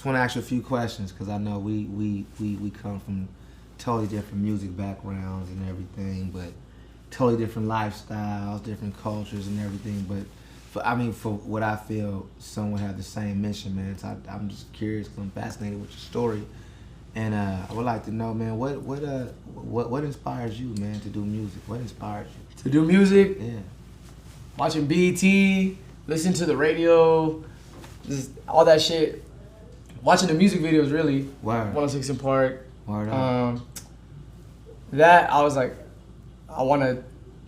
just want to ask you a few questions because I know we come from totally different music backgrounds and everything, but totally different lifestyles, different cultures and everything. But for what I feel, some would have the same mission, man. So I'm just curious because I'm fascinated with your story, and I would like to know, man, what inspires you, man, to do music? What inspires you to do music? Yeah, watching BET, listening to the radio, just all that shit. Watching the music videos, really. Word. 106 in Park. Word up. That I was like, I want to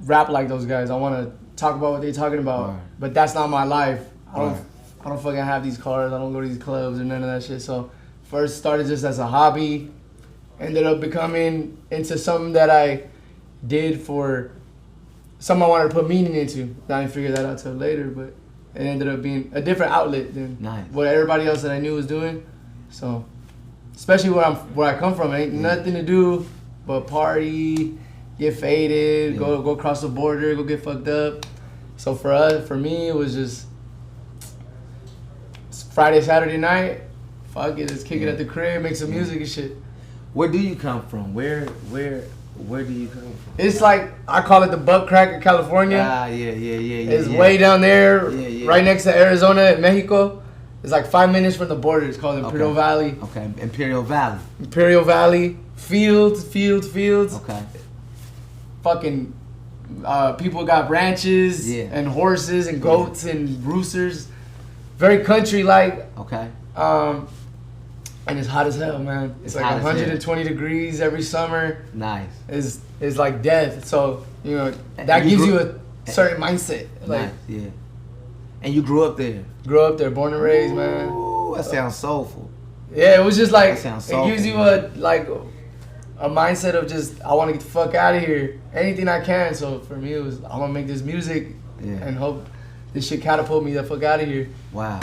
rap like those guys. I want to talk about what they're talking about. Word. But that's not my life. I Word. don't fucking have these cars. I don't go to these clubs or none of that shit. So first started just as a hobby, ended up becoming into something that I did for something I wanted to put meaning into. I didn't figure that out till later, but it ended up being a different outlet than what everybody else that I knew was doing. So, especially where I come from, it ain't nothing to do but party, get faded, go across the border, go get fucked up. So for me, it was just Friday, Saturday night. Fuck it, let's kick it at the crib, make some music and shit. Where do you come from? Where do you come from? It's like, I call it the butt crack of California. Yeah. It's way down there, right next to Arizona and Mexico. It's like 5 minutes from the border. It's called Imperial Valley. Okay, Imperial Valley. Imperial Valley. Fields. Okay. Fucking people got ranches and horses and goats and roosters. Very country-like. Okay. And it's hot as hell, man. It's like 120 degrees every summer. Nice. It's like death. So, you know, that gives you a certain mindset. Like, nice, yeah. And you grew up there? Grew up there, born and raised, man. Ooh, that sounds soulful. Yeah, it was just like, it gives you a mindset of just, I want to get the fuck out of here. Anything I can. So for me, it was, I'm going to make this music and hope this shit catapult me the fuck out of here. Wow.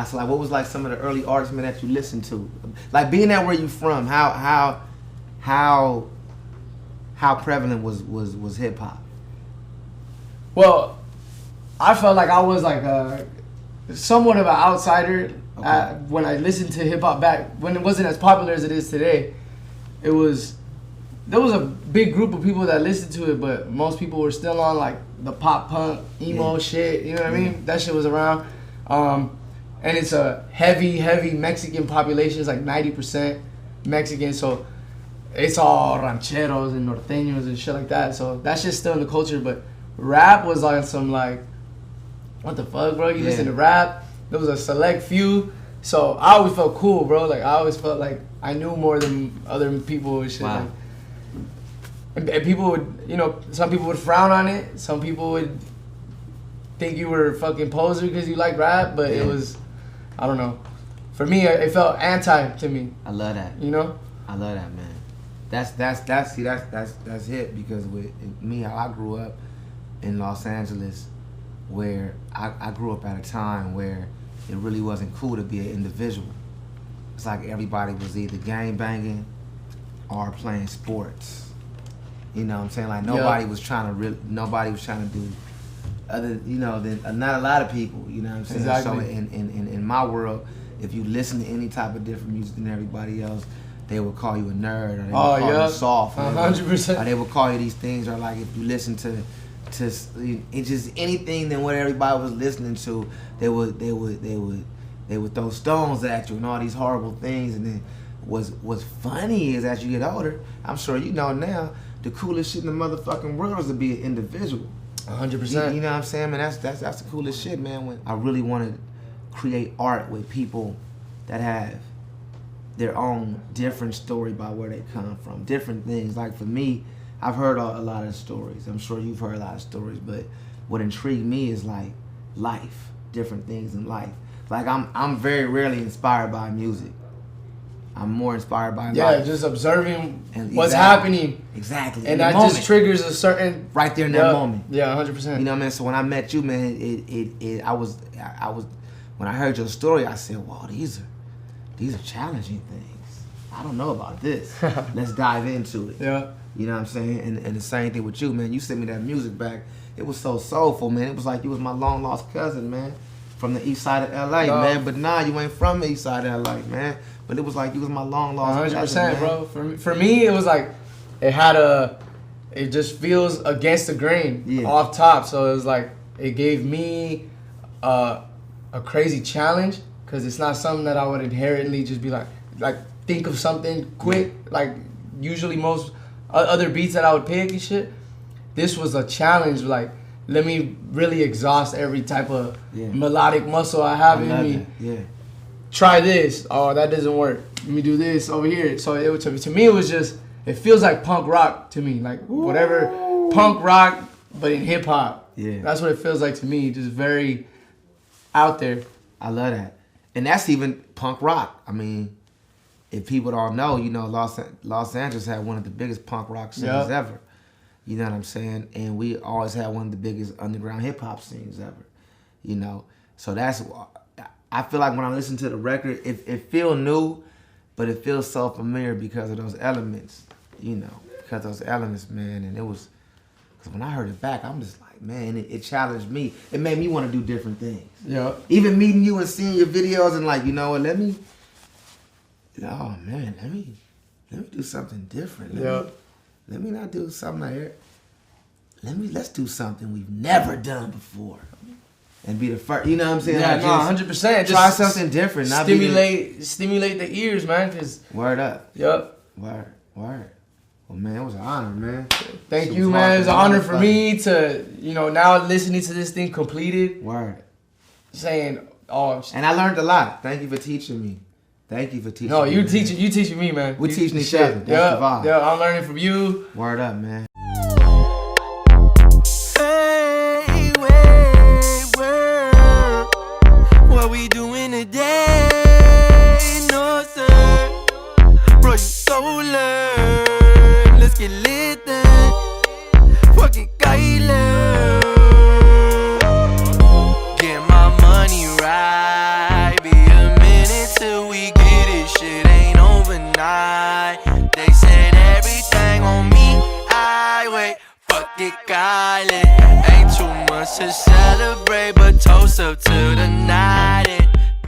So like, what was like some of the early artists, man, that you listened to? Like being that where you from, how prevalent was hip hop? Well, I felt like I was like somewhat of an outsider when I listened to hip hop back when it wasn't as popular as it is today. There was a big group of people that listened to it, but most people were still on like the pop punk emo shit. You know what I mean? That shit was around. And it's a heavy Mexican population. It's like 90% Mexican, so it's all rancheros and norteños and shit like that. So that shit's still in the culture, but rap was on some like, what the fuck, bro? You listen to rap. There was a select few. So I always felt cool, bro. Like I always felt like I knew more than other people and shit. Wow. Like, and people would, you know, some people would frown on it. Some people would think you were a fucking poser because you like rap, but it was, I don't know. For me, it felt anti to me. I love that. You know? I love that, man. That's hip because with me, how I grew up in Los Angeles, where I grew up at a time where it really wasn't cool to be an individual. It's like everybody was either gang banging or playing sports. You know what I'm saying? Like nobody was trying to do other, you know, not a lot of people, you know what I'm saying? Exactly. So in my world, if you listen to any type of different music than everybody else, they would call you a nerd, or they would call you soft. 100%. Or they would call you these things, or like if you listen to it's just anything than what everybody was listening to, they would throw stones at you and all these horrible things. And then what's funny is as you get older, I'm sure you know now, the coolest shit in the motherfucking world is to be an individual. 100%. You know what I'm saying, man? That's the coolest shit, man. When I really want to create art with people that have their own different story about where they come from, different things. Like for me, I've heard a lot of stories. I'm sure you've heard a lot of stories, but what intrigued me is like life, different things in life. Like I'm very rarely inspired by music. I'm more inspired by life. Just observing what's happening. Exactly. And that just triggers a certain right there in that moment. Yeah, 100%. You know what I mean? So when I met you, man, I was when I heard your story, I said, "Wow, these are challenging things. I don't know about this. Let's dive into it." Yeah. You know what I'm saying? And the same thing with you, man. You sent me that music back. It was so soulful, man. It was like you was my long lost cousin, man. from the east side of LA, man. But nah, you ain't from the east side of LA, man. But it was like you was my long lost 100%, bro. For me, it was like it just feels against the grain off top. So it was like it gave me a crazy challenge because it's not something that I would inherently just be like think of something quick. Like usually most other beats that I would pick and shit. This was a challenge. Like let me really exhaust every type of melodic muscle I have in me. That. Yeah. Try this. Oh, that doesn't work. Let me do this over here. So to me, it was just, it feels like punk rock to me. Like whatever, punk rock, but in hip hop. Yeah. That's what it feels like to me. Just very out there. I love that. And that's even punk rock. I mean, if people don't know, you know, Los Angeles had one of the biggest punk rock scenes ever. You know what I'm saying? And we always had one of the biggest underground hip hop scenes ever. You know? So that's, I feel like when I listen to the record, it feels new, but it feels so familiar because of those elements, you know, because those elements, man. And it was, because when I heard it back, I'm just like, man, it challenged me. It made me want to do different things. Yeah. Even meeting you and seeing your videos and like, you know what, let me do something different. Let me not do something like that. Let's do something we've never done before. And be the first, you know what I'm saying? Yeah, like 100%. Try something different. Not Stimulate the ears, man. Cause word up. Yep. Word. Well, man, it was an honor, man. Thank you, man. It was an honor for me to, you know, now listening to this thing completed. Word. Saying, and I learned a lot. Thank you for teaching me. Thank you for teaching me. No, you teaching me, man. We teaching each other. That's the vibe. Yeah, I'm learning from you. Word up, man. What we doing today? No, sir. Bro, you so lame. Let's get lit then. Fucking Caile. Get my money right. Be a minute till we get it. Shit ain't overnight. They said everything on me. I wait. Fuck it, Caile. Ain't too much to celebrate, but toast up to the night.